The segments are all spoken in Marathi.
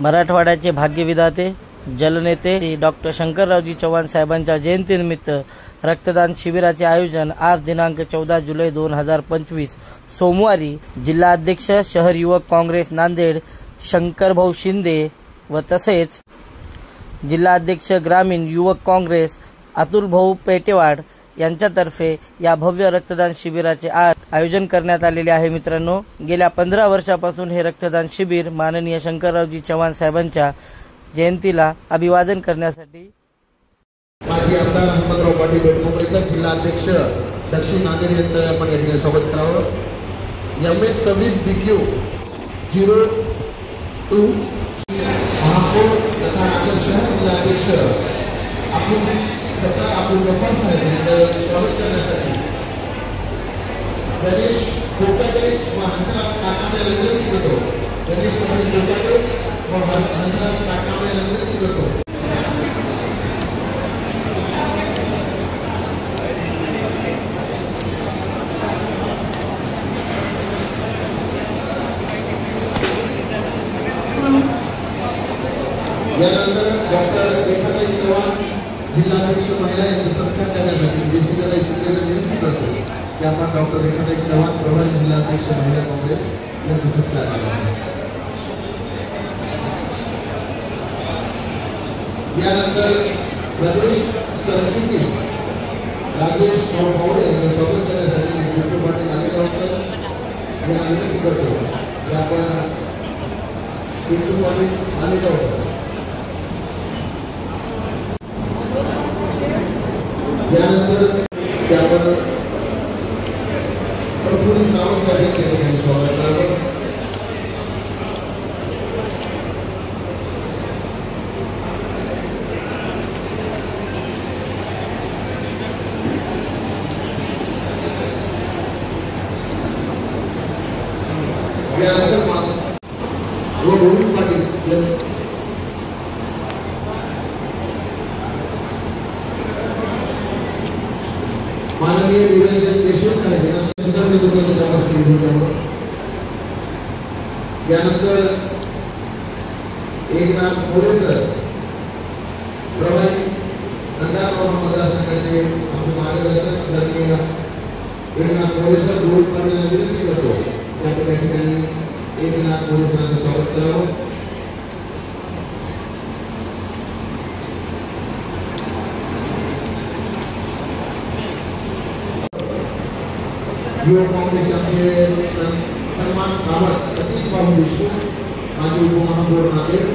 मराठवाड्याचे भाग्यविधाते जलनेते डॉक्टर शंकररावजी चव्हाण साहेबांच्या जयंतीनिमित्त रक्तदान शिबिराचे आयोजन आज दिनांक 14 जुलै 2025 सोमवारी जिल्हाध्यक्ष शहर युवक काँग्रेस नांदेड शंकरभाऊ शिंदे व तसेच जिल्हाध्यक्ष ग्रामीण युवक काँग्रेस अतुलभाऊ पेटेवाड यांच्यातर्फे या भव्य रक्तदान शिबिराचे आज आयोजन करण्यात आलेले आहे। मित्रांनो, गेल्या 15 वर्षापासून हे रक्तदान शिबिर माननीय शंकररावजी चव्हाण साहेबांच्या जयंतीला अभिवादन करण्यासाठी माजी आमदार हनुमंतराव पाटील बेटमोकरेकर जिल्हाध्यक्ष दक्षिण नांदेड यांचं आपण या ठिकाणी स्वागत करावं। MH26 BQ 02 महापौर तथा नांदेड शहर जिल्हाध्यक्ष अब्दुल गफ्फार साहेब यांचं स्वागत करण्यासाठी गणेश कोकाटे व हंसराज काकांना विनंती करतो। गणेश कोकाटे व हंसराज काकांना विनंती करतो। यानंतर डॉक्टर रेखाताई चव्हाण जिल्हाध्यक्ष महिला यांचा सत्कार करण्यासाठी देशीदाई शिंदेला विनंती करतो की आपण डॉक्टर रेखाताई चव्हाण प्रभारी जिल्हाध्यक्ष महिला काँग्रेस यांचा सत्कार करावा। यानंतर प्रदेश सरचिटणीस राजेश पावडे यांचं स्वागत करण्यासाठी डॉक्टर पाटील आलेगावकर यांना विनंती करतो की आपण डॉक्टर पाटील आलेगावकर यानंतर त्यावर प्रफुल्ल सावंत साहेब यांनी स्वागत करावं। यानंतर रोहन पाटील माननीय निरंजन देशमुख साहेब यांना सुद्धा यानंतर एकनाथ मोरे सर प्रभारी नंदापूर मतदारसंघाचे आमचे मार्गदर्शक आदरणीय एकनाथ मोरे सर रोहित पाटील यांना विनंती करतो या ठिकाणी एकनाथ मोरे सरांचं स्वागत करावं। युवक काँग्रेसचे सन्मान सावंत सतीश बाबू देशमुख माजी उपमहापौर नांदेड।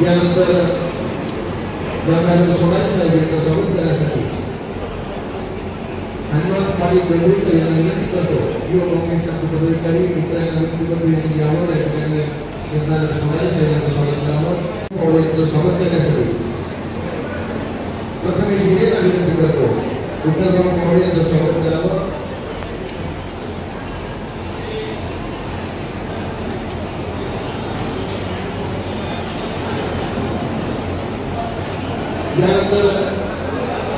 यानंतर गंगाधर सोनाई साहेब यांचं स्वागत करण्यासाठी हनुमंत पाटील बेंदुरकर यांना विनंती करतो। युवक काँग्रेसचे पदाधिकारी मित्रांना विनंती करतो यांनी यावर या ठिकाणी गंगाधर सोनाई साहेब यांचं स्वागत करावं। यांचं स्वागत करण्यासाठी प्रथमेश हिरेंना विनंती करतो विठ्ठलराव मोरे यांचं स्वागत करावं। यानंतर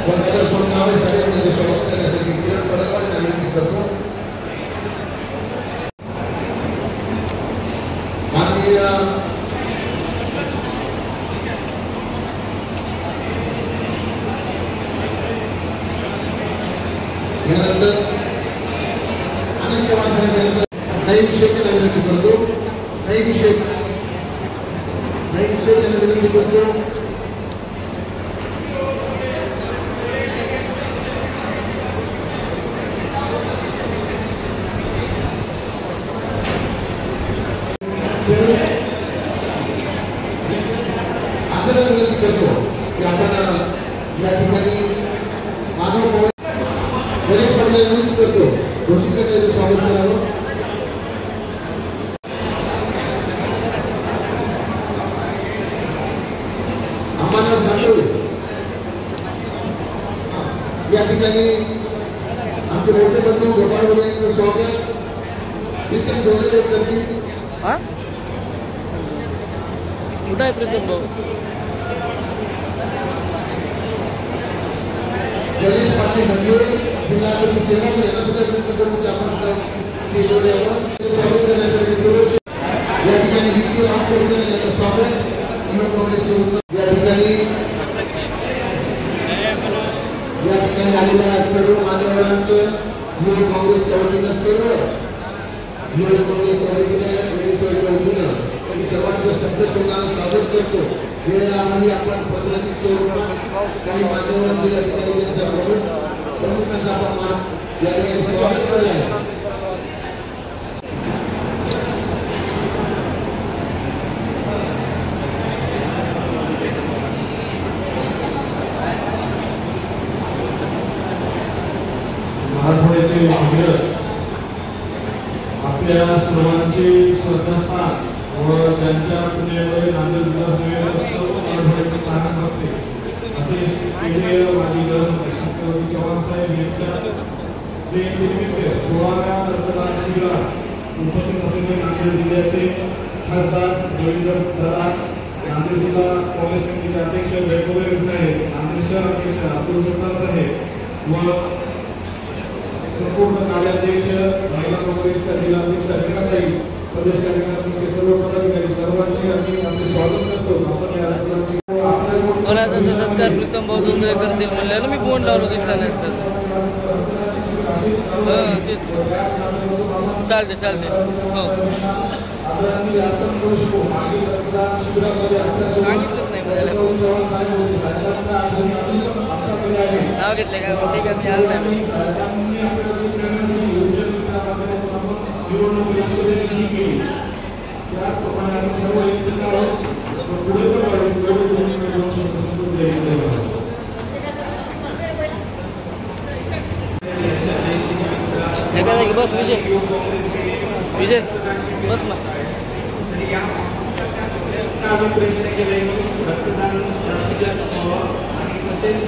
गंगाधर सोनाई साहेब यांचं स्वागत करण्यासाठी किरण पडळकर यांना विनंती करतो। माननीय यानंतर अनिल चव्हाण साहेब यांचं नईम शेख यांना विनंती करतो। नईम शेख यांना विनंती करतो। आपल्याला विनंती करतो की आपण या ठिकाणी माधव गणेश पाटील विनंती करतो घोषित करण्याचं स्वागत करावं। आम्हाला सांगतोय या ठिकाणी आमचे मोठे बंधू गोपाळ यांचं स्वागत प्रीतम जोडले करतील। कुठं आहे प्रीतम भाऊ? आणि नक्की जिल्ह्याची सेवा करायला सुद्धा प्रयत्न करू की आपण सुद्धा स्टेजवर यावं. स्वागत करण्यासाठी या ठिकाणी विकी रामपूरकर यांचं स्वागत. युवक काँग्रेसचे या ठिकाणी आलेल्या सर्व मान्यवरांचं युवक काँग्रेसच्या वतीनं युवक काँग्रेसच्या वतीनं मी सर्वांचं शब्द सोडण्याला स्वागत करतो. वेळेआधी आपण पत्राची स्वरूपात काही मान्यवरांचे या ठिकाणी त्यांच्या प्रमुखांचा आपण या ठिकाणी स्वागत केलं आहे. मराठवाड्याचे आपल्या सर्वांचे श्रद्धास्थान व ज्यांच्या पुण्यामुळे नांदेड जिल्हा सर्व मराठवाड्याचे प्राण करते असे केंद्रीय माजी गृहमंत्री शंकरराव चव्हाण साहेब यांच्या जयंतीनिमित्त 16व्या रक्तदान शिबिरास उपस्थित असलेले नांदेड जिल्ह्याचे खासदार रवींद्र दरात, नांदेड जिल्हा काँग्रेस समितीचे अध्यक्ष वैभव साहेब, नांदेड शहर अध्यक्ष अब्दुल सत्तार साहेब व संपूर्ण कार्याध्यक्ष महिला काँग्रेसच्या जिल्हाध्यक्ष रेखाताई, प्रदेश कार्यकारिणीचे सर्व पदाधिकारी सर्वांचे आम्ही आपले स्वागत करतो. आपण या रक्तदानाची कोणाचा सत्कार प्रीतम भाऊ जोंधळे करतील म्हणल्यानं मी फोन लावलो, दिसला नाही तर चालते हो सांगितलंच नाही मला नाव घेतले का ठीक आहे आलं नाही बस विजय बस ना प्रयत्न केले रक्तदान जास्तीत जास्त व्हावं आणि तसेच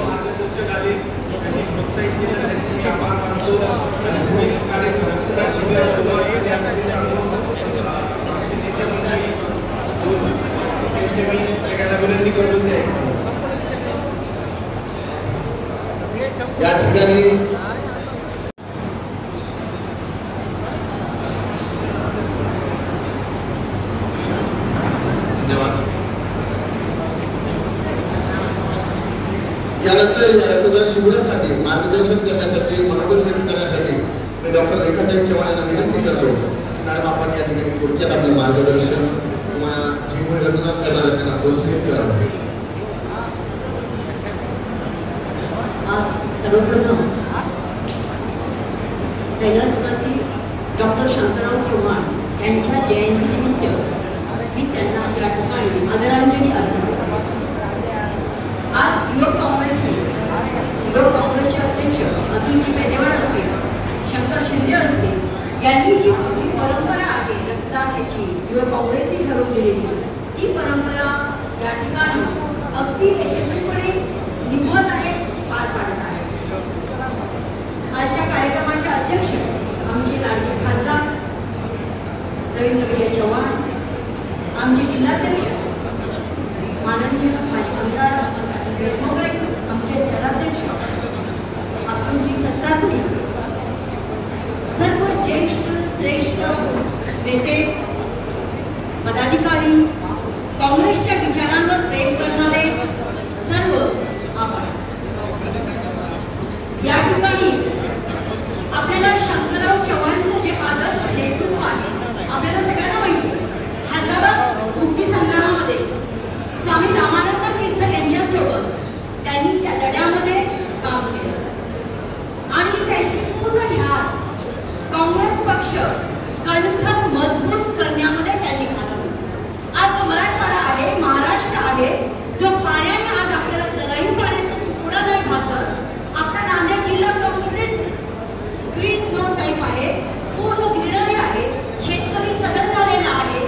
मार्गदर्शक आले त्यांनी प्रोत्साहित केलं, त्यांचे मी आभार मानतो. आणि पुढील कार्यक्रम रक्तदान शिबिरात सुरुवात यासाठी सांगतो आमचे नेते मंडळी त्यांचे मी सगळ्यांना विनंती करून द्या. या ठिकाणी यानंतर या रक्तदान शिबिरासाठी मार्गदर्शन करण्यासाठी मनोबल व्यक्त करण्यासाठी मी डॉक्टर रेखाताई चव्हाण यांना विनंती करतो की मॅडम आपण या ठिकाणी थोडक्यात आपलं मार्गदर्शन किंवा जे कोणी रक्तदान करणार आहेत त्यांना प्रोत्साहित करावं. आज सर्वप्रथम कैलासवासी डॉक्टर शंकरराव चव्हाण यांच्या जयंतीनिमित्त मी त्यांना या ठिकाणी आदरांजली अर्पण करतो. आज युवक काँग्रेसचे अध्यक्ष अतुलजी पेदेवाड असतील, शंकर शिंदे असतील, यांनी जी आपली परंपरा आहे रक्तदानाची युवक काँग्रेसने ठरवून दिलेली ती परंपरा या ठिकाणी अगदी यशस्वीपणे निभवत आहेत, पार पाडत आहेत. आजच्या कार्यक्रमाचे अध्यक्ष आमचे लाडके खासदार रवींद्र चव्हाण, आमचे जिल्हाध्यक्ष माननीय माजी आमदार आमचे शहराध्यक्ष अब्दुलजी सत्तार, सर्व ज्येष्ठ श्रेष्ठ नेते पदाधिकारी, काँग्रेसच्या विचारांवर प्रेम करणारे सर्व आभार. या ठिकाणी आपल्याला शंकरराव चव्हाणांचं जे आदर्श नेतृत्व आहे आपल्याला सगळ्यांना माहिती आहे. हैदराबाद मुक्ती संग्रामामध्ये स्वामी रामानंद तीर्थ यांच्यासोबत त्यांनी त्या लढ्यामध्ये काम केलं आणि त्यांची पूर्ण ध्यान काँग्रेस पक्ष कणखर मजबूत करण्यामध्ये त्यांनी घालवलं. आज मराठवाडा आहे, महाराष्ट्र आहे, जो पाण्याने आज आपल्याला जराही पाण्याचा तुकडा नाही भासत. आपला नांदेड जिल्हा कंप्लीट ग्रीन झोन टाईप आहे, पूर्ण ग्रीनरी आहे, शेतकरी सदन झालेला आहे,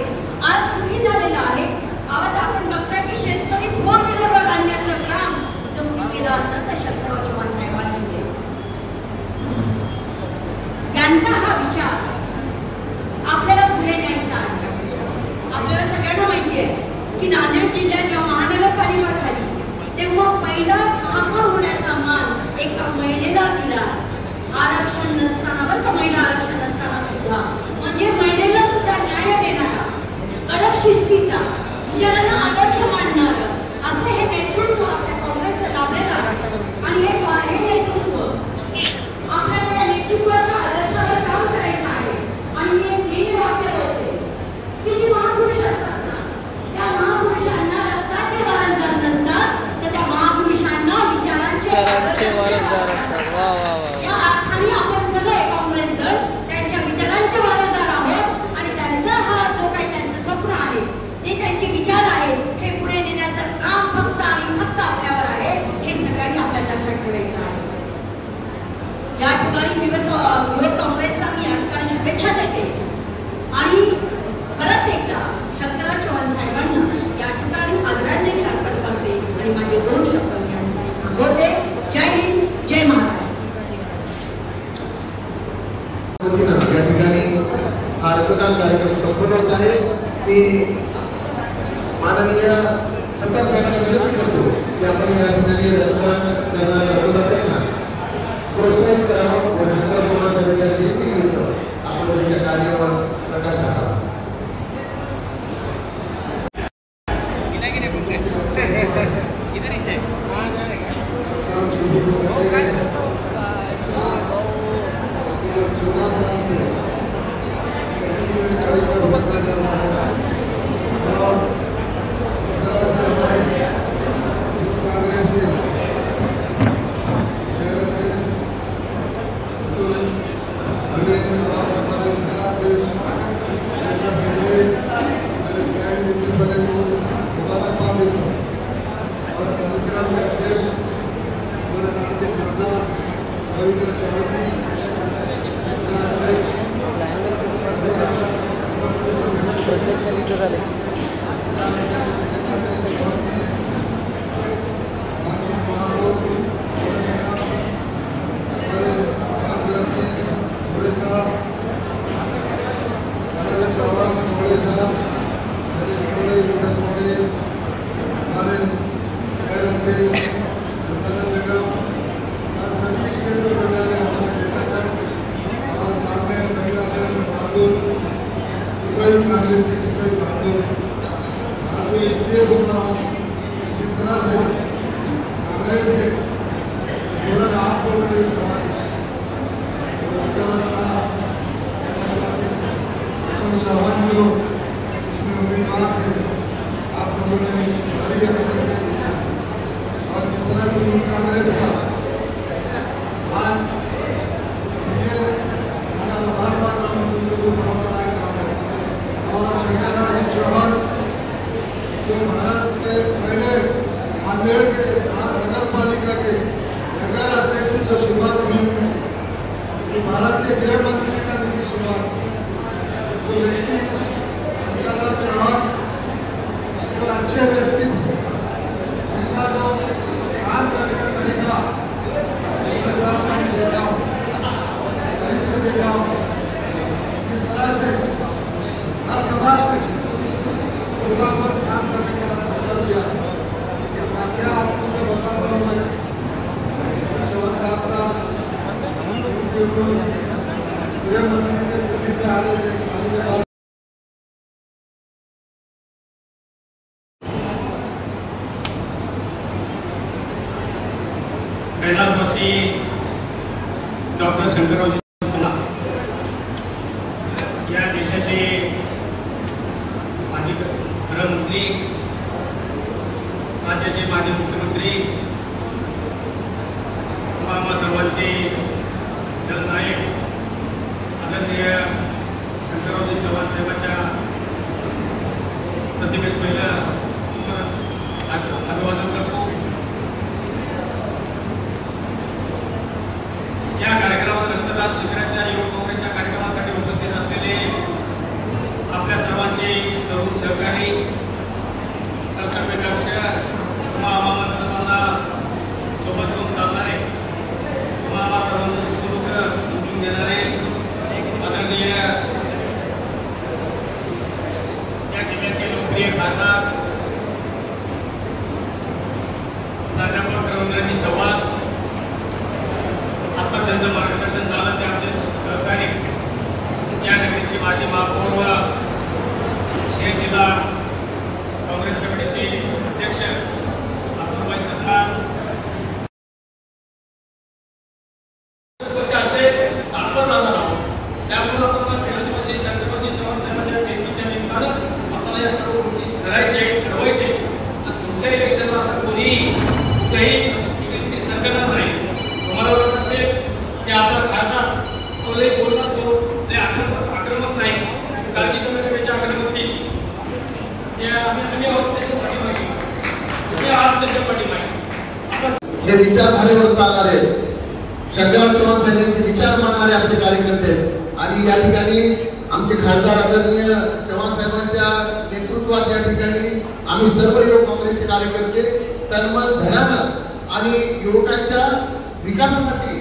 आज सुखी झालेला आहे. आज आपण बघताय की शेतकरी 4 व्हीलरवर आणण्याचं काम जो केलं असेल तर शंकरराव चव्हाण साहेबांनी केलं. यांचा हा विचार एका महिलेला दिला, आरक्षण नसताना, बरं का, महिला आरक्षण नसताना सुद्धा, म्हणजे महिलेला सुद्धा न्याय देणारा, कडक शिस्तीचा, विचारांना आदर्श मानणारं असं हे नेतृत्व आपल्या काँग्रेसचं लाभलेलं आहे. आणि हे नेतृत्व आपल्याला या नेतृत्वाच्या आदर्शावर काम करायचं आहे. आणि मी एक नेहमी वाक्य बोलते की जी महापुरुष असतात ना, त्या महापुरुषांना रक्ताचे वारसदार नसतात, तर त्या महापुरुषांना विचारांचे वारसदार असतात. वा वा वा. या अर्थाने आपण सगळे काँग्रेस जण त्यांच्या विचारांचे वारसदार आहोत. आणि त्यांचा हा जो काही त्यांचं स्वप्न आहे, ते त्यांचे विचार आहेत, हे पुढे नेण्याचं काम फक्त आणि फक्त आपल्यावर आहे. हे सगळ्यांनी आपल्याला लक्षात ठेवायचं आहे. या ठिकाणी युवक काँग्रेसला मी या ठिकाणी शुभेच्छा देते. आणि परत एकदा शंकरराव चव्हाण साहेबांना या ठिकाणी आदरांजली अर्पण करते आणि माझे 2 शब्द या ठिकाणी थांबवते. जय हिंद, जय महाराष्ट्र. या ठिकाणी हा रक्तदान कार्यक्रम संपन्न होत आहे. मी माननीय सरकार साहेबांना विनंती करतो की आपण या ठिकाणी रक्तदान करणाऱ्या रक्तदात्यांना प्रोत्साहित करावं व शंकरराव चव्हाण साहेबांच्या जयंतीनिमित्त आपण त्यांच्या कार्यावर प्रकाश टाकावा. कैलासवासी डॉक्टर शंकररावजी चव्हाण या देशाचे माजी गृहमंत्री, राज्याचे माजी मुख्यमंत्री, आम्हा सर्वांचे जननायक आदरणीय शंकररावजी चव्हाण साहेबांच्या प्रतिमेस पहिलं अभिवादन करतो. या कार्यक्रमात रक्तदान शिबिराच्या युवक काँग्रेसच्या कार्यक्रमासाठी उपस्थित असलेले आपल्या सर्वांचे तरुण सहकारी, कर्तव्यदक्ष, आम्हा सर्वांना सोबत घेऊन चालणारे, आम्हा सर्वांचं सुखदुःख समजून घेणारे आदरणीय या जिल्ह्याचे लोकप्रिय खासदार कुठल्याही सरकारला नाही. तुम्हाला वाटत असेल की आपला खासदार तो लय बोलला, तो लय आक्रमक नाही, काळजी कमी करायची आक्रमकतेची आम्ही आहोत त्याच्या पाठीमागे, तुम्ही आहात त्याच्या पाठीमागे. जे विचारधारेवर चालणारे शंकरराव चव्हाण साहेबांचे विचार मानणारे आपले कार्यकर्ते आणि या ठिकाणी आमचे खासदार आदरणीय चव्हाण साहेबांच्या नेतृत्वात या ठिकाणी आम्ही सर्व युवक काँग्रेसचे कार्यकर्ते तन्मन धनानं आणि युवकांच्या विकासासाठी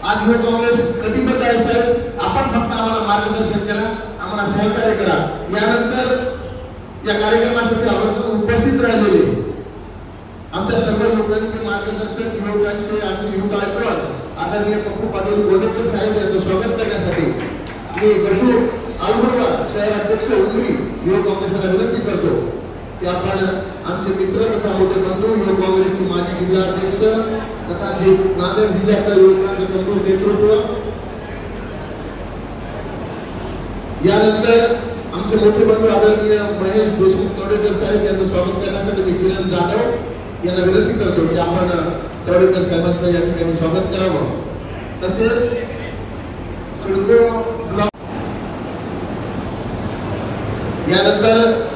आज युवक काँग्रेस कटिबद्ध आहे. साहेब, आपण फक्त आम्हाला मार्गदर्शन करा, आम्हाला सहकार्य करा. यानंतर या कार्यक्रमासाठी आवर्जून उपस्थित राहिलेले आमच्या सर्व युवकांचे मार्गदर्शक, युवकांचे आमचे युवक आयुक्त आदरणीय पप्पू पाटील गोंडेकर साहेब यांचं स्वागत करण्यासाठी मी गजू आलमोडवार शहर अध्यक्ष उमरी युवक काँग्रेसला विनंती करतो की आपण आमचे मित्र तथा मोठे बंधू युवक काँग्रेसचे माजी जिल्हा अध्यक्ष तथा नांदेड जिल्ह्याचा युवकांचे गंभीर नेतृत्व, यानंतर आमचे मोठे बंधू आदरणीय महेश देशमुख तोडेकर साहेब यांचं स्वागत करण्यासाठी मी किरण जाधव यांना विनंती करतो की आपण तोडेकर साहेबांचं या ठिकाणी स्वागत करावं. तसेच सिडको यानंतर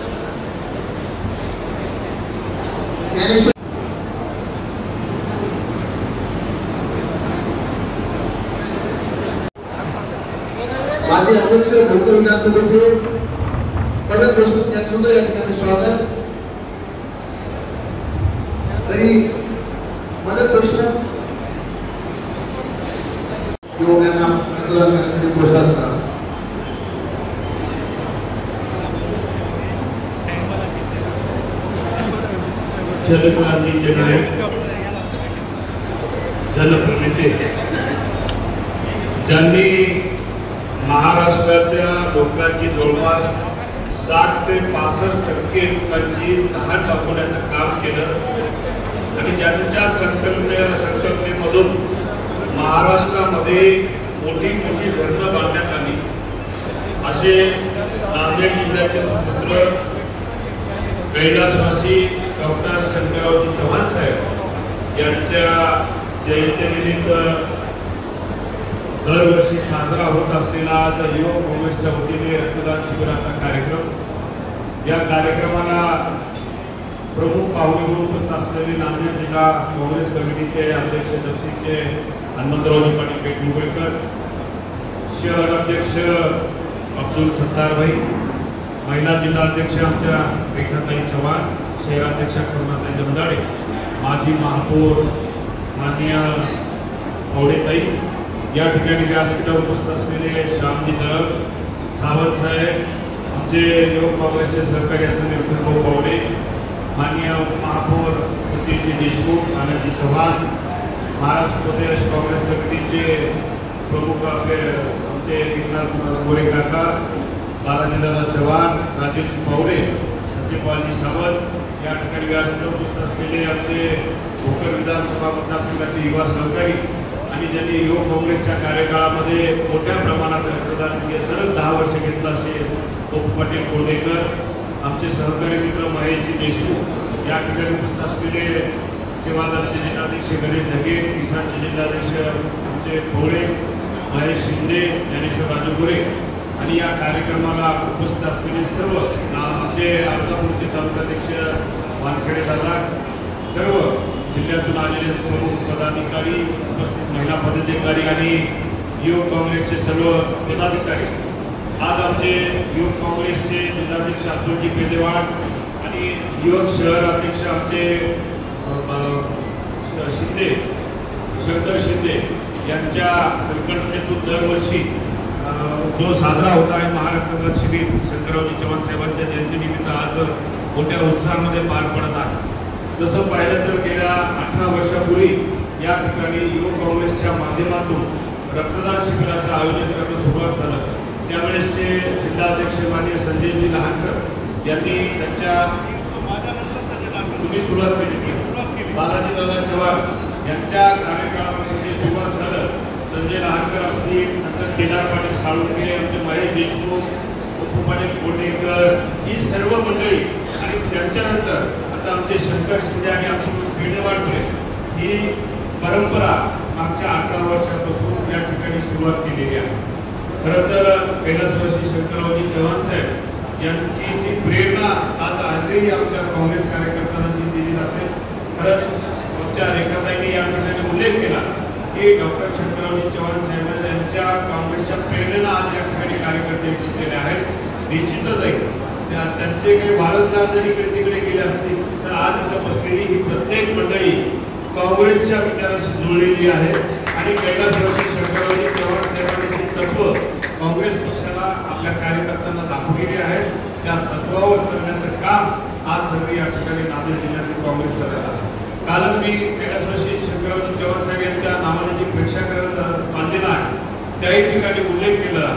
माजी अध्यक्ष भोकर विधानसभेचे पवन देशमुख यांचं या ठिकाणी स्वागत. तरी मदत प्रश्न युवकांना मतदान करण्यासाठी प्रोत्साहन करा. जलक्रांतीचे नायक, जनप्रणेते ज्यांनी महाराष्ट्राच्या लोकांची जवळपास 60 ते 65% लोकांची तहान दाखवण्याचं काम केलं आणि ज्यांच्या संकल्पनेमधून महाराष्ट्रामध्ये मोठी मोठी धरणं बांधण्यात आली असे नांदेड जिल्ह्याचे सुपुत्र कैलासवासी डॉक्टर शंकररावजी चव्हाण साहेब यांच्या जयंतीनिमित्त दरवर्षी साजरा होत असलेला युवक काँग्रेसच्या वतीने रक्तदान शिबिराचा कार्यक्रम, या कार्यक्रमाला प्रमुख पाहुणे म्हणून उपस्थित असलेले नांदेड जिल्हा काँग्रेस कमिटीचे अध्यक्ष दक्षिणचे हनुमंतरावजी पाटील पेटमुगळकर, शहर अध्यक्ष अब्दुल सत्तारभाई, महिला जिल्हा अध्यक्ष आमच्या रेखाताई चव्हाण, शहराध्यक्ष करुणाताई जमदाडे, माजी महापौर माननीय आवडेताई, या ठिकाणी व्यासपीठावर उपस्थित असलेले श्यामजी दळप सावंत साहेब, आमचे युवक काँग्रेसचे सहकारी असलेले विठ्ठलभाऊ पावडे, माननीय महापौर सतीशजी देशमुख, आनंदजी चव्हाण, महाराष्ट्र प्रदेश काँग्रेस कमिटीचे प्रमुख आपले आमचे एकनाथ गोरे काका, बालाजीदादा चव्हाण, राजेशजी पावडे, सत्यपालजी सावंत, या ठिकाणी व्यासपीठावर उपस्थित असलेले आमचे भोकर विधानसभा मतदारसंघाचे युवा सहकारी आणि ज्यांनी युवक काँग्रेसच्या कार्यकाळामध्ये मोठ्या प्रमाणात रक्तदान सलग 10 वर्ष घेतलं असे पप्पू पाटील गोंडेकर, आमचे सहकारी मित्र महेशजी देशमुख, या ठिकाणी उपस्थित असलेले सेवादलचे जिल्हाध्यक्ष गणेश ढगे, किसानचे जिल्हाध्यक्ष आमचे भोळे महेश शिंदे, ज्ञानेश्वर राजपुरे आणि या कार्यक्रमाला उपस्थित असलेले सर्व आमचे अर्धापूरचे तालुकाध्यक्ष वानखेडे दादा, सर्व जिल्ह्यातून आलेले प्रमुख पदाधिकारी, उपस्थित महिला पदाधिकारी आणि युवक काँग्रेसचे सर्व पदाधिकारी. आज आमचे युवक काँग्रेसचे जिल्हाध्यक्ष अतुलजी पेदेवाड आणि युवक शहर अध्यक्ष आमचे शिंदे शंकर शिंदे यांच्या संकल्पनेतून दरवर्षी जो साजरा होत आहे महारक्तदान शिबिर शंकररावजी चव्हाण साहेबांच्या जयंतीनिमित्त आज मोठ्या उत्साहामध्ये पार पडत आहे. जसं पाहिलं तर गेल्या 18 वर्षापूर्वी या ठिकाणी युवक काँग्रेसच्या माध्यमातून रक्तदान शिबिराचं आयोजन करणं सुरुवात झालं. त्यावेळेसचे जिल्हाध्यक्ष माननीय संजयजी लहानकर यांनी त्यांच्या तुम्ही सुरुवात केली, बालाजीदादा चव्हाण यांच्या कार्यकाळापासून जे सुरुवात झालं, संजय लहानकर असतील, नंतर केदार पाटील साळुंखे, आमचे महेश देशमुख, पप्पू पाटील गोंडेकर, ही सर्व मंडळी आणि त्यांच्यानंतर आता आमचे शंकर शिंदे आणि आपण पेदेवाडपुरे ही परंपरा मागच्या 18 वर्षापासून या ठिकाणी सुरुवात केलेली आहे. खरं तर कैलासवासी शंकररावजी चव्हाण साहेब यांची जी प्रेरणा आजही आमच्या काँग्रेस कार्यकर्त्यांना जी दिली जाते. खरंच आमच्या रेखाताईंनी या ठिकाणी उल्लेख केला की डॉक्टर शंकररावजी चव्हाण साहेब यांच्या काँग्रेसच्या प्रेरणेला आज या ठिकाणी कार्यकर्ते घेतलेले आहेत. निश्चितच आहे त्यांचे काही वारसदार जरी तिकडे गेले असतील तर आज इथं बसलेली ही प्रत्येक मंडळी काँग्रेसच्या विचाराशी जुळलेली आहे आणि कैलासवासी शंकररावजी चव्हाण साहेबांनी जी तत्व काँग्रेस पक्षाला आपल्या कार्यकर्त्यांना दाखवलेली आहेत त्या तत्वावर करण्याचं काम आज सर्व या ठिकाणी नांदेड जिल्ह्यातील काँग्रेस चालत आहे. कालच मी कैलासवासी शंकररावजी चव्हाण साहेब यांच्या नावाने जी प्रेक्षागृह बांधलेला आहे त्याही ठिकाणी उल्लेख केला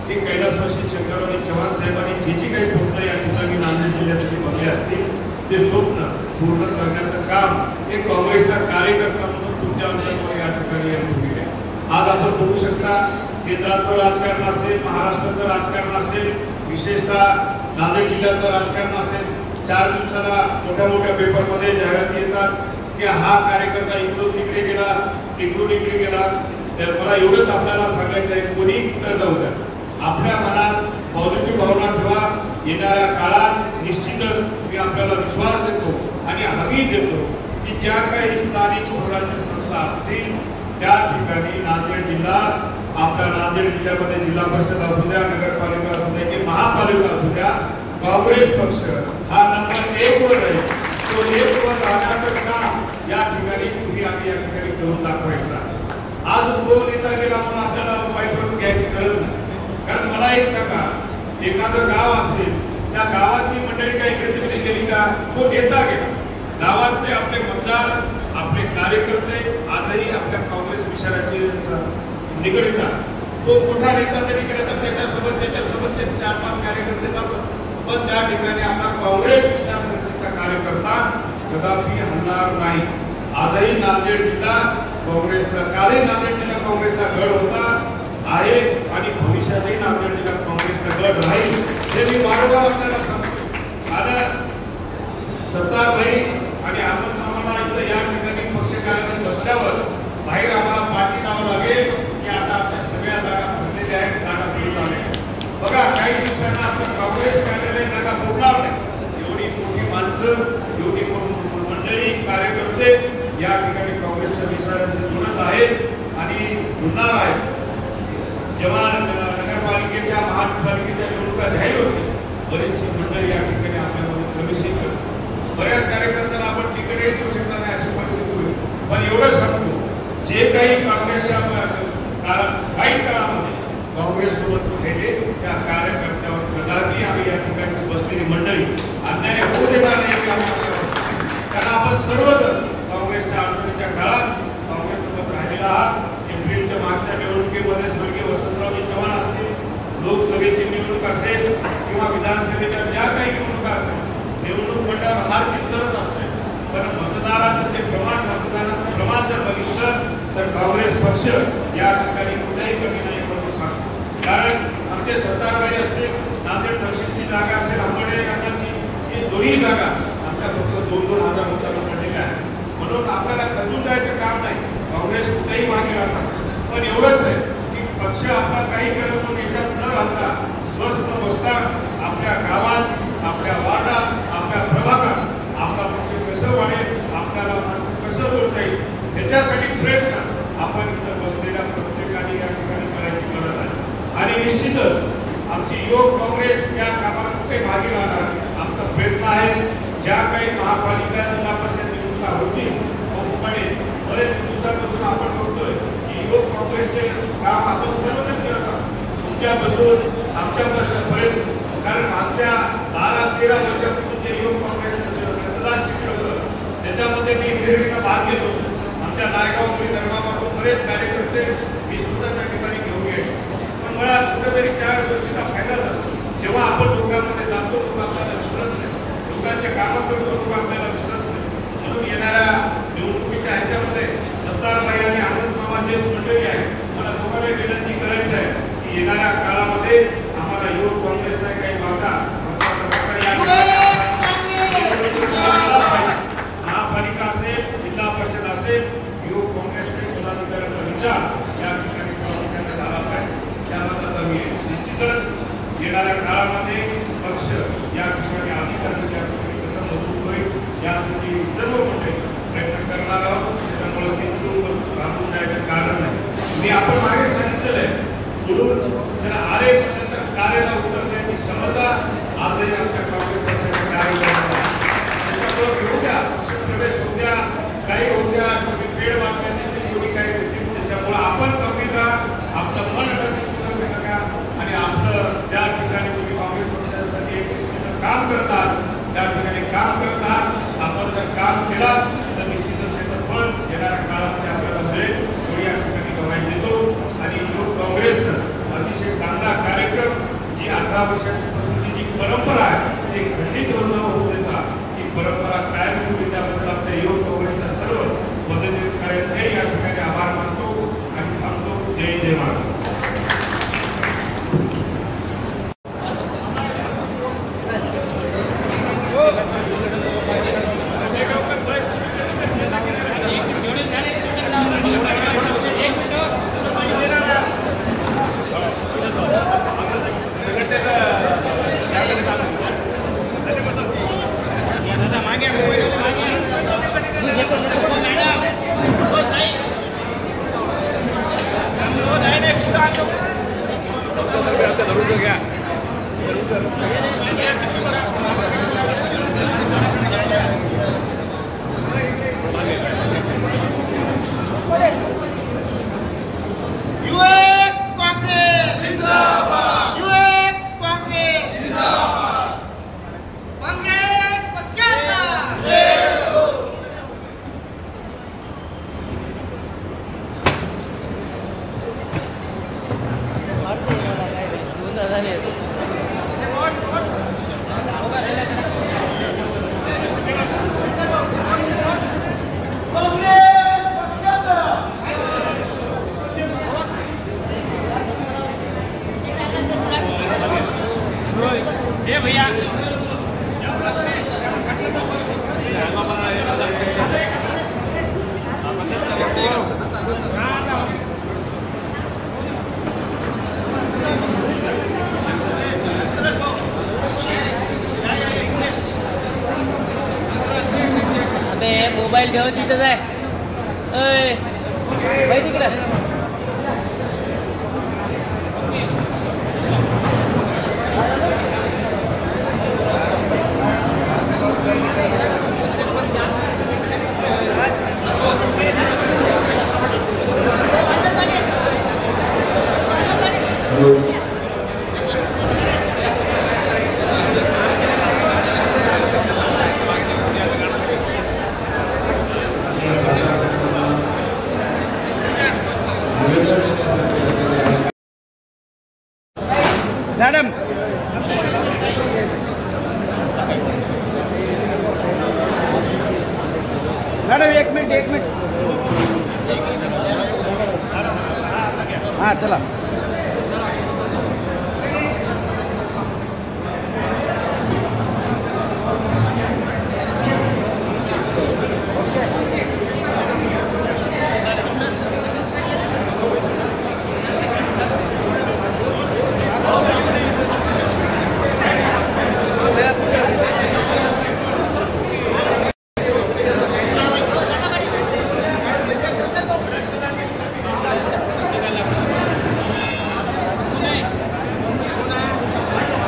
की कैलासवासी शंकररावजी चव्हाण साहेबांनी जी काही स्वप्न या ठिकाणी नांदेड जिल्ह्यासाठी बघले असतील ते स्वप्न पूर्ण करण्याचं काम हे काँग्रेसचा कार्यकर्ता म्हणून तुमच्या आमच्यामुळे या ठिकाणी आहे. आज आपण बघू शकता केंद्रातलं राजकारण असेल, महाराष्ट्रातलं राजकारण असेल, विशेषतः नांदेड जिल्ह्यातलं राजकारण असेल, 4 दिवसाला मोठ्या मोठ्या पेपरमध्ये जाहिरात येतात की हा कार्यकर्ता इकडून तिकडे गेला, तिकडून इकडे गेला. तर मला एवढंच आपल्याला सांगायचं आहे, कोणी न जाऊ द्या, आपल्या मनात पॉझिटिव्ह भावना ठेवा. येणाऱ्या काळात निश्चितच मी आपल्याला विश्वास देतो आणि हमी देतो की ज्या काही स्थानिक स्वराज्य संस्था असतील त्या ठिकाणी नांदेड जिल्हा आपल्या नांदेड जिल्ह्यामध्ये जिल्हा परिषद असू द्या, नगरपालिका असू द्या की महापालिका असू द्या, काँग्रेस पक्ष हा नंबर 1 वर राहील. तो 1 वर राहण्याचं काम या ठिकाणी तुम्ही आम्ही या ठिकाणी करून दाखवायचा. आज तो नेता गेला म्हणून आपल्याला पायपट घ्यायची गरज नाही. कारण मला एक सांगा, एखादं गाव असेल त्या गावातली मंडळी काही इकडे तिकडे गेली का, तो नेता गेला. गावातले आपले मतदार आपले कार्यकर्ते आजही आपल्या काँग्रेस विचाराचे निगडीत तो मोठा नेता जरी गेला तर त्याच्यासोबत त्याचे 4-5 कार्यकर्ते जातात. पण त्या ठिकाणी आपला काँग्रेस विचारसरणीचा कार्यकर्ता कदापि हलणार नाही. आजही नांदेड जिल्हा काँग्रेसचा, कालही नांदेड जिल्हा काँग्रेसचा गड होता आहे आणि भविष्यातही नांदेड जिल्हा काँग्रेसचा गड राहील हे मी वारंवार आपल्याला सांगतो. कारण सत्तारभाई आणि आपण आम्हाला इथं या ठिकाणी पक्ष कार्यालयात बसल्यावर बाहेर आम्हाला पाठी लावावं लागेल की आता आपल्या सगळ्या जागा भरलेल्या आहेत, जागा मिळून आल्या. बघा काही दिवसांना आपण काँग्रेस कार्यालय जागा बोलणार नाही. एवढी मोठी माणसं, एवढी मंडळी, कार्यकर्ते या ठिकाणी काँग्रेसच्या विचाराशी जुळत आहेत आणि जुळणार आहेत. जेव्हा नगरपालिकेच्या महानगरपालिकेच्या निवडणुका जाहीर होतील बरीचशी मंडळी या ठिकाणी आपल्यामध्ये प्रवेश करतील. बऱ्याच कार्यकर्त्यांना आपण तिकडे देऊ शकणार नाही अशी परिस्थिती होईल. पण एवढं सांगतो, जे काही काँग्रेसच्या वाईट काळामध्ये काँग्रेस सोबत राहिले त्या कार्यकर्त्यावर कदापि आम्ही या ठिकाणी बसलेली मंडळी अन्याय होऊ देणार नाही. कारण आपण सर्वजण काँग्रेसच्या अडचणीच्या काळात काँग्रेस सोबत राहिलेला आहात. एप्रिलच्या मागच्या निवडणुकीमध्ये स्वर्गीय वसंतरावजी चव्हाण असतील, लोकसभेची निवडणूक असेल किंवा विधानसभेच्या ज्या काही निवडणुका असेल, निवडणूक मंडळावर हार चिंचरत असते. पण मतदारांचं जे मतदानाचं प्रमाण जर बघितलं तर काँग्रेस पक्ष या ठिकाणी कुठेही कमी नाही म्हणून सांगतो. कारण आमचे सत्तारभाई असतील, नांदेड दक्षिणची जागा असेल, आंबेडे गटाची, ही दोन्ही जागा आमच्या फक्त 2-2 हजार मतांना पडलेल्या आहेत. म्हणून आपल्याला खचून जायचं काम नाही. काँग्रेस कुठेही मागे राहणार. पण एवढंच आहे की पक्ष आपला काही करत म्हणून याच्यात न राहता स्वस्थ बसता आपल्या गावात, आपल्या वार्डात, आपल्या प्रभागात आपला पक्ष कसं वाढेल, आपल्याला माणसं कसं बोलता येईल ह्याच्यासाठी प्रयत्न आपण इथं बसलेल्या प्रत्येकाने या ठिकाणी करायची गरज आहे. आणि निश्चितच आमची युवक काँग्रेस या कामाला कुठे मागे राहणार आमचा प्रयत्न आहे. ज्या काही महापालिका जिल्हा परिषद निवडणुका होतील बरेच दिवसापासून आपण बघतोय की युवक काँग्रेसचे काम आपण सर्वजण करत आहोत. तुमच्यापासून आमच्यापर्यंत. कारण आमच्या 12-13 वर्षापासून जे युवक काँग्रेसचे मतदान शिबिर होतं त्याच्यामध्ये मी हिरेरीचा भाग घेतो. आमच्या नायगाव मुली धर्मामधून बरेच कार्यकर्ते मी सुद्धा त्या ठिकाणी घेऊन गेलो. पण मला कुठेतरी त्या गोष्टीचा फायदा झाला. जेव्हा आपण लोकांमध्ये जातो लोक आपल्याला विसरत नाही, लोकांचे कामं करतो लोक आपल्याला विसरत नाही. म्हणून येणाऱ्या निवडणुकीच्या ह्याच्यामध्ये सत्तारभाई आणि आनंद मामा ज्येष्ठ मंडळी आहे, मला दोघांना विनंती करायचं आहे की येणाऱ्या काळामध्ये आम्हाला युवक काँग्रेसचा काही वाटा महापालिका असेल, जिल्हा परिषद असेल आपण मागे सांगितलेलं आहे, बोलून जर आले तर कार्याला उत्तर द्यायची क्षमता आजही आमच्या काँग्रेस पक्षाच्या कार्यकर्त्यांना घेऊ द्या, प्रवेश होऊ द्या, काही होऊ द्या, कोणी पेड बातम्या देतील, कोणी काही देतील. त्याच्यामुळे आपण कमी राहा, आपलं मन अडकून नका आणि आपलं ज्या ठिकाणी तुम्ही काँग्रेस पक्षासाठी एक निश्चित काम करत आहात त्या ठिकाणी काम करत आहात. आपण जर काम केलं तर निश्चितच त्याचं फळ येणाऱ्या काळामध्ये आपल्याला मिळेल. या ठिकाणी गवाही देतो. आणि युवक काँग्रेसनं अतिशय चांगला कार्यक्रम, जी 18 वर्षांपासूनची जी परंपरा आहे ती खंडित होऊ देता ही परंपरा कायम ठेवली, त्याबद्दल आपल्या युवक काँग्रेसच्या सर्व पदाधिकाऱ्यांचे या ठिकाणी आभार मानतो आणि थांबतो. जय जय महाराज. मोबाईल ठेव तिथं जाय तिकडं. मॅडम मॅडम एक मिनिट हां चला.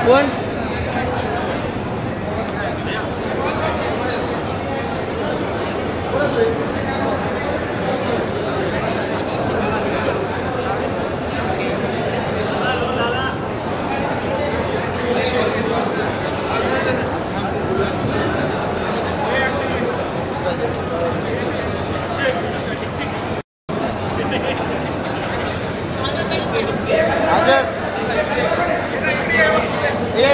कोण ये